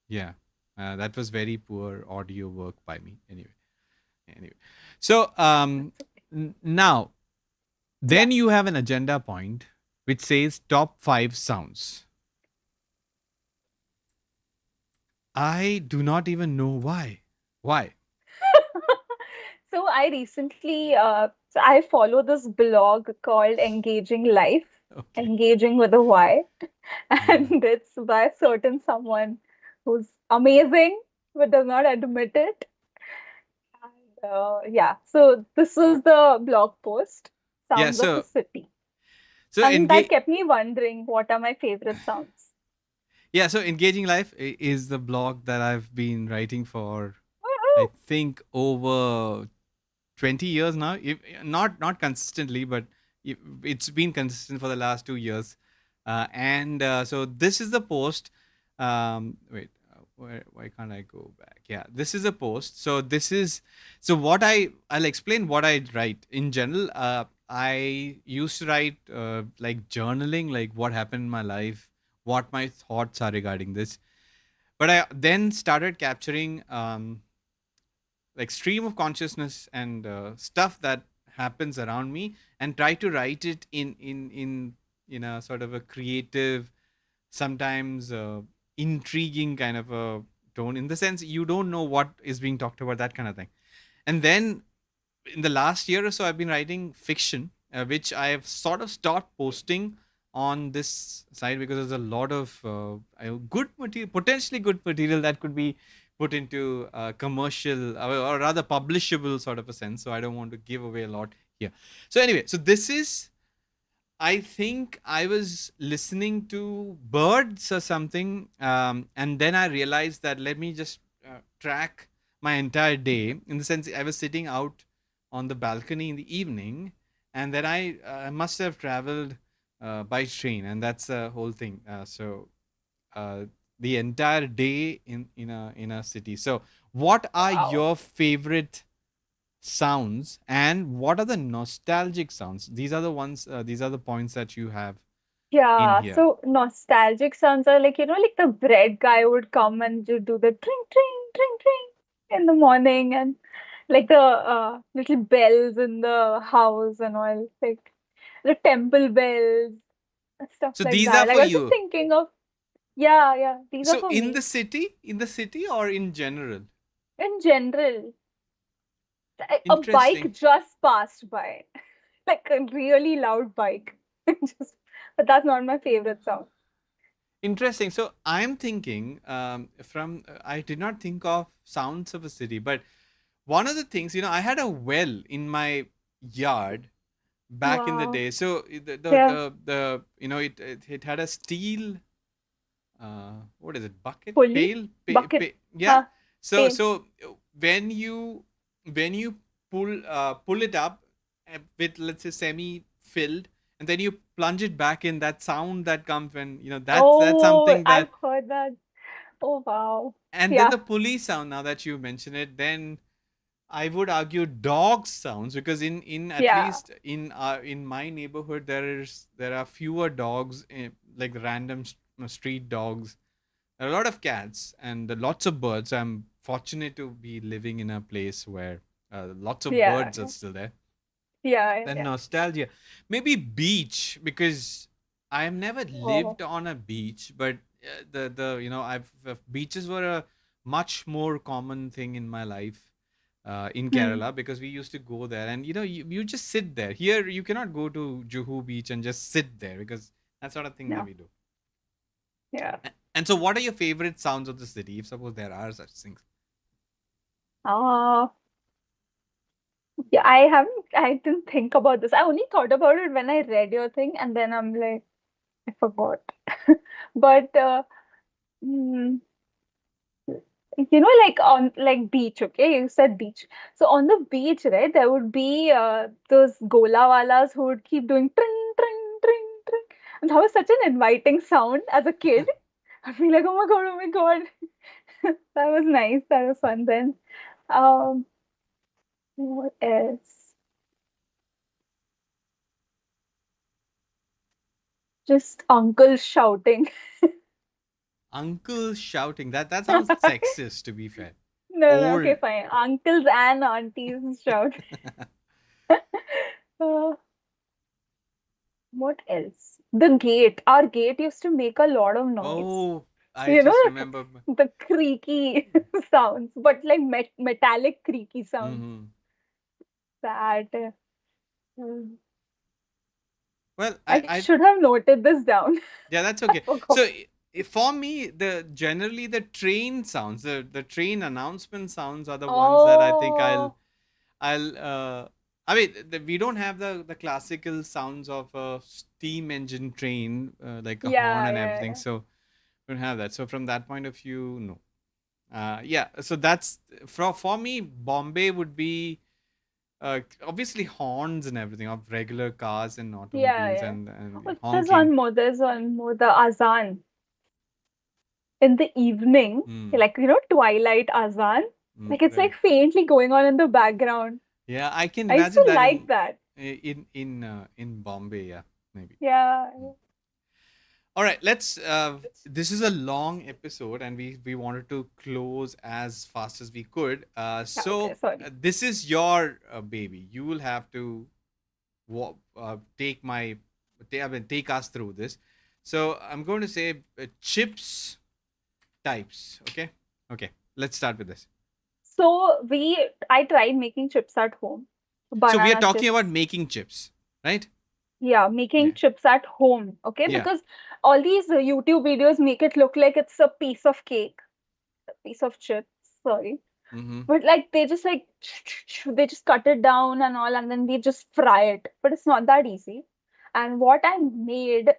Yeah, that was very poor audio work by me. Anyway. So that's okay. now Yeah. then you have an agenda point which says top five sounds. I do not even know why. Why? So I recently so I follow this blog called Engaging Life, Okay. engaging with a Y, Yeah. and it's by a certain someone who's amazing but does not admit it. And yeah, so this was the blog post, Yeah. Sounds of a So City. so And that engage. kept me wondering what are my favorite sounds. Yeah. So engaging life is the blog that I've been writing for. I Woo-hoo! think over 20 years now. If, not consistently, but it's been consistent for the last 2 years. And so this is the post. Wait, why can't I go back? Yeah, this is a post. So this is so what I'll explain what I write in general. I used to write like journaling, like what happened in my life, what my thoughts are regarding this. But I then started capturing like stream of consciousness and stuff that happens around me, and try to write it in a sort of a creative, sometimes intriguing kind of a tone, in the sense you don't know what is being talked about, that kind of thing. And then in the last year or so I've been writing fiction, which I've sort of stopped posting on this side because there's a lot of good material, potentially good material that could be put into commercial or rather publishable sort of a sense. So I don't want to give away a lot here. So anyway, so this is, I think I was listening to birds or something, and then I realized that let me just track my entire day. In the sense, I was sitting out on the balcony in the evening, and then I must have traveled by train, and that's the whole thing. So uh, the entire day in a city. So, what are Wow. your favorite sounds, and what are the nostalgic sounds? These are the ones. These are the points that you have in Yeah, here. so nostalgic sounds are like, like the bread guy would come and do the tring, tring, tring, tring in the morning. And Like the little bells in the house and all, like the temple bells and stuff So like these are that. Like for I was just you. thinking of, yeah, yeah, these are So for me in the city or in general? in general. A bike Interesting. just passed by, like a really loud bike. Just, but that's not my favorite sound. Interesting. So I'm thinking I did not think of sounds of a city, but one of the things, I had a well in my yard back in the Wow. day. So Yeah, it had a steel, what is it, bucket, pulley, pail, bucket, yeah. huh, So pail. so when you pull it up with, let's say, semi filled, and then you plunge it back in, that sound that comes when, that's Oh, something I've that. heard that. Oh, wow. And then Yeah, the police sound, now that you mention it, then I would argue dog sounds, because in at yeah, least in my neighborhood there are fewer dogs, like random street dogs. There are a lot of cats and lots of birds. I'm fortunate to be living in a place where lots of yeah, birds are still there. yeah, Then yeah. nostalgia, maybe beach, because I've never Oh, lived on a beach, but the I've beaches were a much more common thing in my life in hmm. Kerala, because we used to go there, and you just sit there. Here you cannot go to Juhu beach and just sit there, because that's not a thing that No, we do. yeah. And so, what are your favorite sounds of the city, if suppose there are such things? Uh, yeah, I didn't think about this. I only thought about it when I read your thing, and then I'm like, I forgot. But mm, like on like beach, okay? You said beach. So on the beach, right, there would be those gola walas who would keep doing tring, tring, tring, tring. And that was such an inviting sound as a kid. I'd be like, oh my God. That was nice. That was fun then. Um, what else? Just uncles shouting. Uncle shouting. That sounds sexist, to be fair. No, no, Old. okay, fine. Uncles and aunties shout. Uh, what else? The gate. Our gate used to make a lot of noise. Oh, I You know, just remember. the creaky sounds, but like metallic creaky sounds. Hmm. That mm, Well, I should have noted this down. yeah, that's I okay. forgot. So for me, the train sounds, the train announcement sounds are the ones that I think I'll Oh, I'll I mean, we don't have the classical sounds of a steam engine train, like a horn yeah, and yeah, everything. yeah. So we don't have that. So from that point of view, no. Yeah. So that's for me. Bombay would be obviously horns and everything of regular cars and Yeah, automobiles, yeah. and Oh, honking. there's one more, the azan in the evening, Mm, like, twilight azan. Like it's like right. faintly going on in the background. Yeah, I can I used imagine to that like that. in Bombay. Yeah, maybe. Yeah. Mm. All right, let's. This is a long episode, and we wanted to close as fast as we could. Yeah, okay, sorry. This is your baby. You will have to take I mean, take us through this. So I'm going to say chips types. Okay. Okay. Let's start with this. So I tried making chips at home. So we are Banana talking about chips. making chips, right? Yeah, making Yeah. chips at home. Okay, Yeah. because all these YouTube videos make it look like it's a piece of cake, a piece of chips. Sorry. Mm-hmm. But like they just like they just cut it down and all, and then they just fry it. But it's not that easy. And what I made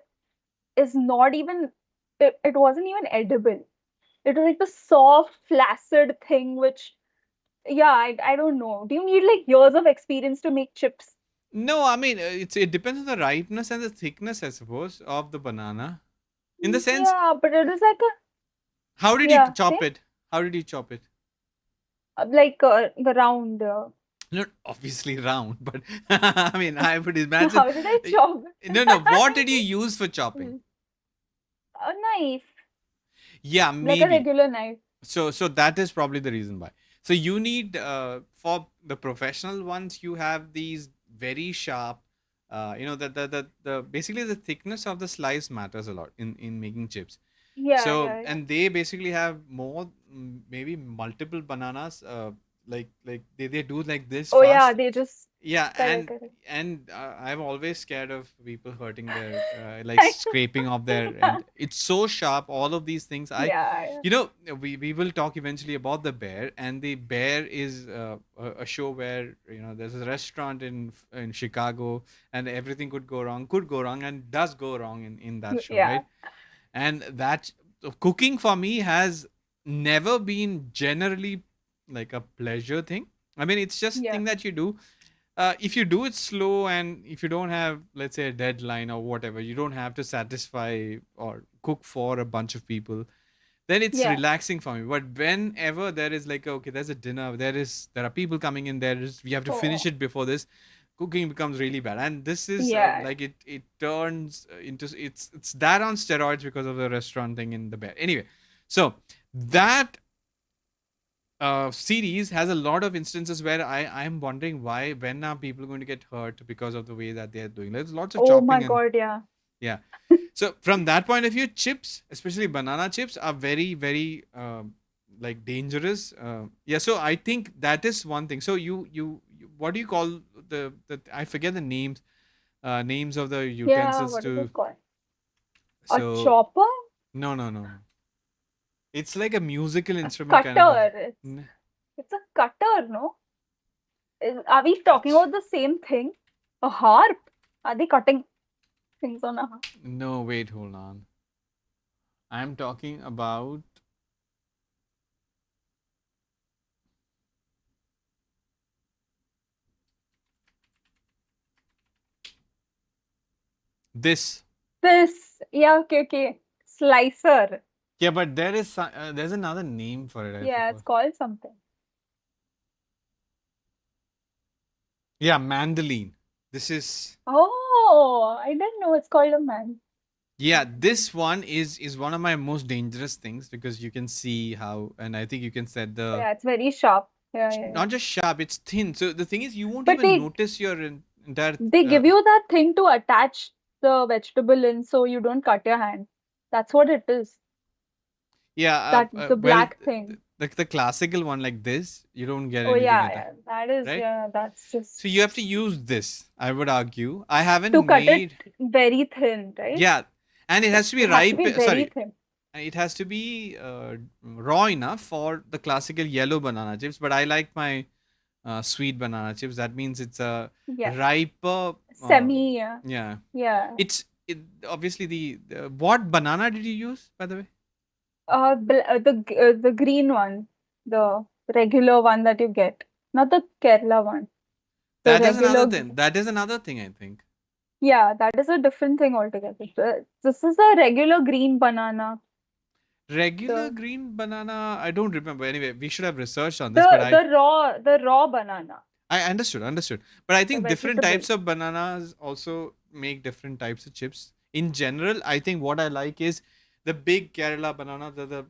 is not even it wasn't even edible. It was like the soft, flaccid thing, which yeah, I don't know. Do you need like years of experience to make chips? No, I mean it depends on the ripeness and the thickness, I suppose, of the banana. In the sense, Yeah, but it was like a how did you yeah, chop say it? How did you chop it? like the round. Not obviously round, but I mean, I would imagine. How did I chop? No, no. What did you use for chopping? A knife, Yeah, like a maybe. regular knife. So that is probably the reason why. So you need for the professional ones, you have these very sharp. The basically the thickness of the slice matters a lot in making chips. Yeah, So yeah, yeah. and they basically have more maybe multiple bananas. Like they do like this Oh yeah, fast. they just Yeah, correct, correct. and I'm always scared of people hurting their like scraping off their, and it's so sharp. All of these things, Yeah, yeah. you know, we will talk eventually about the bear, and the bear is a show where there's a restaurant in Chicago, and everything could go wrong, and does go wrong in that show, Yeah. right? And that cooking for me has never been generally like a pleasure thing. I mean, it's just Yeah. thing that you do. If you do it slow, and if you don't have, let's say, a deadline or whatever, you don't have to satisfy or cook for a bunch of people, then it's Yeah. relaxing for me. But whenever there is like, okay, there's a dinner, there are people coming in, we have to finish Oh. it before this, cooking becomes really bad. And this is Yeah. like it turns into, it's that on steroids because of the restaurant thing in the bed. Anyway, so that series has a lot of instances where I'm wondering why, when are people going to get hurt because of the way that they're doing. There's lots of Oh my chopping and God, yeah. yeah. So from that point of view, chips, especially banana chips, are very, very like dangerous. Yeah. So I think that is one thing. So what do you call the I forget the names of the Yeah, utensils what is to. it called? A So chopper? no. It's like a musical A instrument kind of a. cutter. It's a cutter, no? Are we talking Cut. about the same thing? A harp? Are they cutting things on a harp? No, wait, hold on. I'm talking about this. This, yeah, okay. Slicer. Yeah, but there's another name for it. I Yeah, it's forgot. called something. Yeah, mandolin. This is. Oh, I didn't know it's called a man. Yeah, this one is one of my most dangerous things, because you can see how, and I think you can set the, Yeah, it's very sharp. Yeah, yeah, yeah. not just sharp, it's thin. So the thing is, you won't But even they notice your entire. they give you that thing to attach the vegetable in so you don't cut your hand. That's what it is. Yeah, That the well, black thing. the classical one like this, you don't get Oh anything yeah, at that, yeah. That is, right? yeah, that's just So you have to use this. I would argue. I to haven't cut it made. very thin, right? Yeah, and it has to be It has to ripe. be very Sorry, thin. it has to be raw enough for the classical yellow banana chips. But I like my sweet banana chips. That means it's a Yeah. riper. Semi, yeah. Yeah, Yeah. obviously the what banana did you use, by the way? The green one, the regular one that you get, not the Kerala one. The That is another regular, thing. That is another thing, I think. yeah, that is a different thing altogether. This is a regular green banana. Regular The green banana, I don't remember. Anyway, we should have researched on this, but the raw banana, I understood. But I the think different vegetable. types of bananas also make different types of chips. In general, I think what I like is the big Kerala banana, the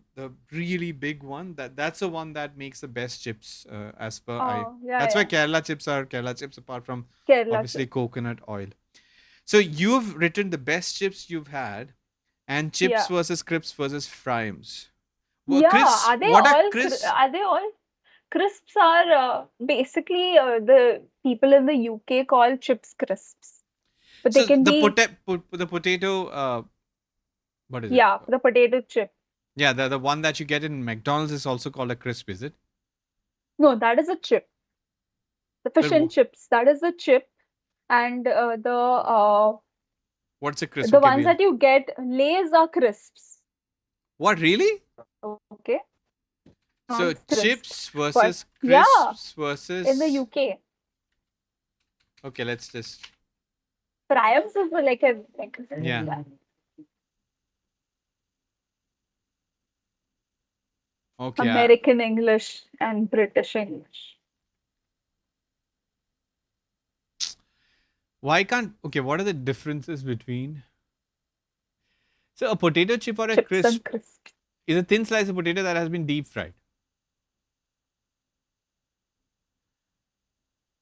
really big one. That's the one that makes the best chips, as per I. Oh, yeah, That's why yeah. Kerala chips are Kerala chips, apart from Kerala obviously chips. coconut oil. So you've written the best chips you've had, and chips Yeah. versus crisps versus fries. Well, Yeah, crisps. are they What are all crisps? are they all crisps are basically the people in the UK call chips crisps, but they So can the be the potato. What is it? yeah, the potato chip. Yeah, the one that you get in McDonald's is also called a crisp, is it? No, that is a chip. The fish But and chips, that is the chip, and what's a crisp? the Okay, ones that you get, Lay's are crisps. What, really? Okay, So not crisp, chips but versus yeah, crisps in the versus. UK, Okay, let's just. fryers is like a Yeah. Okay. American English and British English. Why can't? Okay, what are the differences between? So a potato chip or a Chips crisp and crisps. is a thin slice of potato that has been deep fried.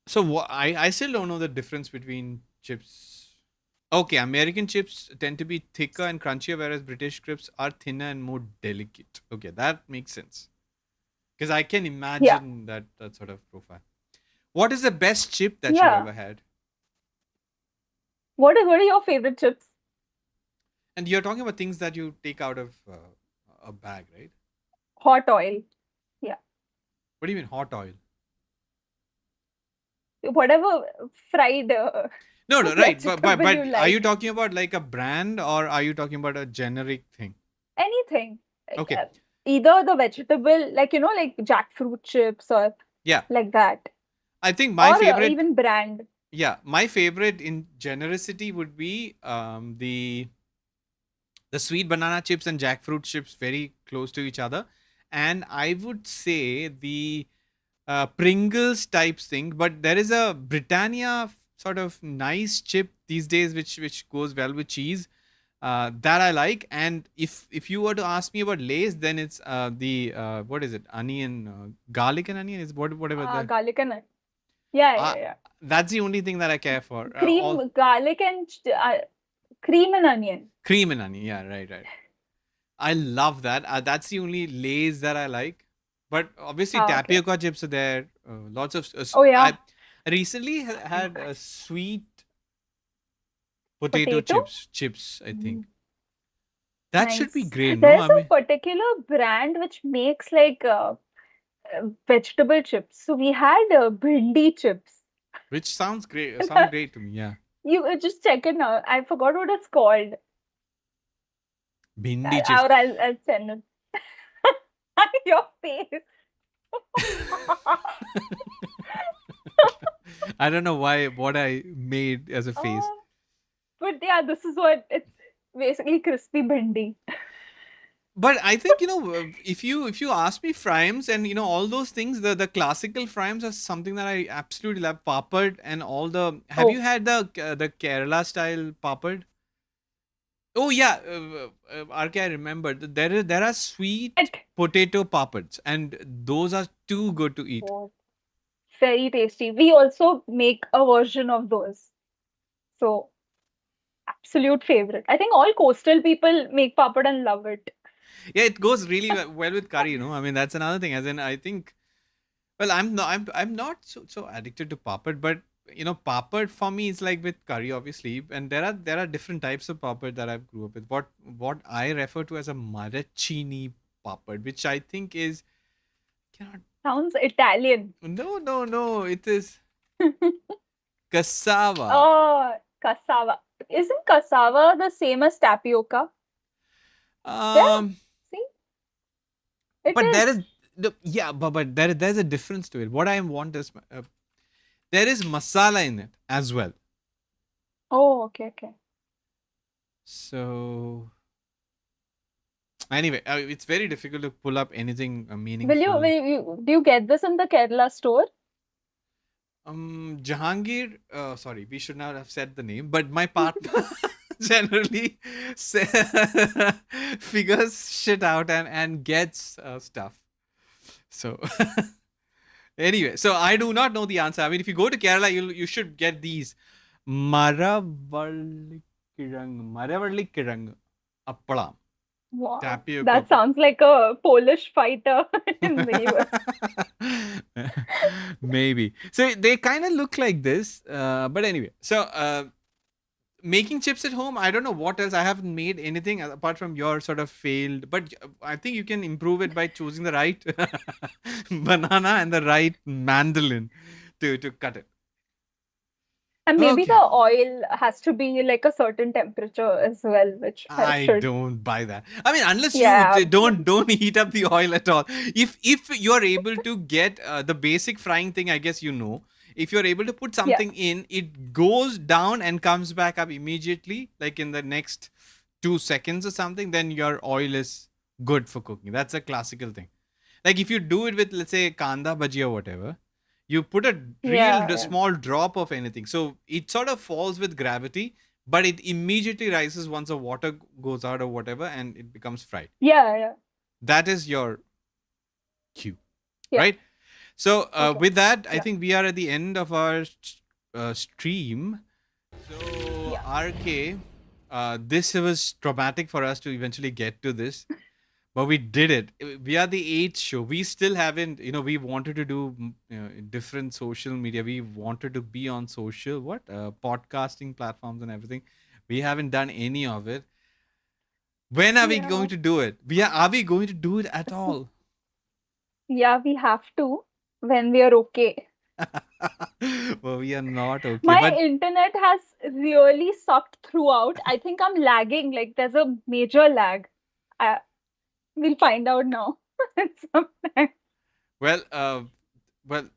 So I still don't know the difference between chips. Okay, American chips tend to be thicker and crunchier, whereas British chips are thinner and more delicate. Okay, that makes sense because I can Yeah. imagine that sort of profile. What is the best chip that you've Yeah. ever had? What are your favorite chips? And you're talking about things that you take out of a bag, right? Hot oil. Yeah. What do you mean hot oil? Whatever fried No, no, right. But but vegetable but you are you like. talking about like a brand or are you talking about a generic thing? Anything. Okay. Either the vegetable, like, like jackfruit chips or Yeah. like that. I think my Or favorite, even brand. yeah, my favorite in generosity would be the sweet banana chips and jackfruit chips very close to each other. And I would say the Pringles types thing, but there is a Britannia sort of nice chip these days which goes well with cheese. That I like. And if you were to ask me about Lay's, then it's the what is it? Onion, garlic and onion is whatever the. Garlic and yeah, Uh, yeah, yeah. that's the only thing that I care for. All Garlic and cream and onion. cream and onion. Yeah, right, right. I love that. That's the only Lay's that I like. But obviously, Okay. tapioca chips are there. Lots of. Oh yeah, I recently had a sweet potato potato. chips. I think Mm, that should be nice. great. No, There's I a mean, particular brand which makes like vegetable chips. So we had bhindi chips. which sounds great. Sound great to me. Yeah, You just check it now. I forgot what it's called. bhindi chips. Or I'll send it. Your face. I don't know why what I made as a face. Oh, but yeah, this is what it's basically crispy bhindi. But I think if you ask me frames and all those things, the classical frames are something that I absolutely love. Papad and all the. Have you Oh, had the Kerala style papad? Oh yeah, RK, I remember there are sweet it potato papads, and those are too good to eat. was very tasty. We also make a version of those. So, absolute favorite. I think all coastal people make papad and love it. Yeah, it goes really well with curry. I mean that's another thing. As in, I think. Well, I'm not so addicted to papad, but papad for me is like with curry, obviously, and there are different types of papad that I've grew up with. What I refer to as a maraschini papad, which I think is cannot. Sounds Italian. No, it is cassava. Oh, cassava. Isn't cassava the same as tapioca? Yeah, Um, see, it but there is. is yeah, but there's a difference to it. What I want is there is masala in it as well. Oh, okay, okay. So anyway, it's very difficult to pull up anything Will meaningful. do you get this in the Kerala store? Jahangir, sorry, we should not have said the name, but my partner generally figures shit out and gets stuff. So anyway, so I do not know the answer. I mean, if you go to Kerala, you should get these Maravallikirang, Maravallikirang Appalam, Wow, tapioca. that sounds like a Polish fighter in the US. Maybe. So they kind of look like this. But anyway, so making chips at home, I don't know what else. I haven't made anything apart from your sort of failed. But I think you can improve it by choosing the right banana and the right mandolin to cut it. And maybe Okay. the oil has to be like a certain temperature as well, which I should. don't buy that. I mean, unless you Yeah, don't heat up the oil at all. If you're able to get the basic frying thing, I guess if you're able to put yeah, something in, it goes down and comes back up immediately, like in the next 2 seconds or something. Then your oil is good for cooking. That's a classical thing. Like if you do it with, let's say, kanda bhaji or whatever, you put a real yeah, small drop of anything, so it sort of falls with gravity, but it immediately rises once the water goes out or whatever, and it becomes fried. yeah, yeah, That is your cue, yeah. right? So Okay. with that, I Yeah. think we are at the end of our stream. So Yeah. RK, this was traumatic for us to eventually get to this, but we did it. We are the eighth show. We still haven't, we wanted to do different social media. We wanted to be on social, podcasting platforms and everything. We haven't done any of it. When are we Yeah. going to do it? Are we going to do it at all? Yeah, we have to when we are okay. Well, we are not okay, My but internet has really sucked throughout. I think I'm lagging. Like there's a major lag. I, we'll find out now. Sometime. well, well,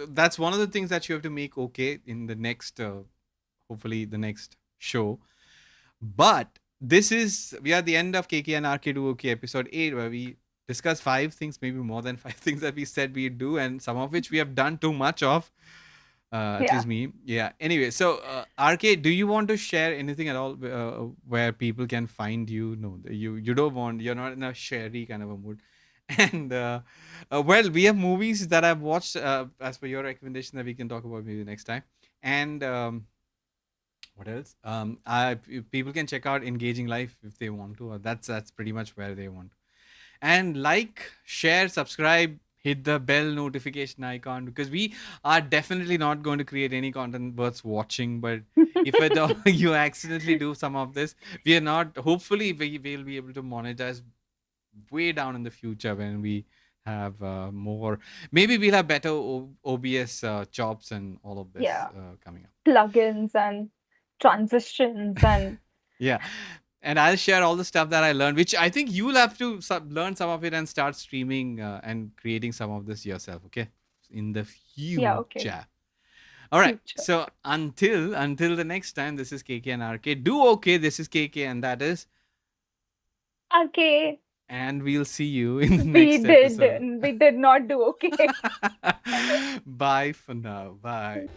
that's one of the things that you have to make okay in the next, hopefully, the next show. But we are at the end of KK and RK Do OK episode 8, where we discuss 5 things, maybe more than 5 things that we said we'd do, and some of which we have done too much of. At Yeah. least me. Yeah. Anyway, so RK, do you want to share anything at all where people can find you? No, you don't want. You're not in a sherry kind of a mood. And well, we have movies that I've watched as per your recommendation that we can talk about maybe next time. And what else? People can check out Engaging Life if they want to. Or that's pretty much where they want. And like, share, subscribe, hit the bell notification icon, because we are definitely not going to create any content worth watching. But if at all you accidentally do some of this, we are not. Hopefully, will be able to monetize way down in the future when we have more. Maybe we'll have better OBS chops and all of this Yeah. coming up. Plugins and transitions and Yeah. And I'll share all the stuff that I learned, which I think you'll have to learn some of it and start streaming and creating some of this yourself. Okay, in the yeah, okay. future. All right. Future. So until the next time, this is KK and RK. Do okay. This is KK, and that is, Okay. and we'll see you in the We next did. episode. We did not do okay. Bye for now. Bye.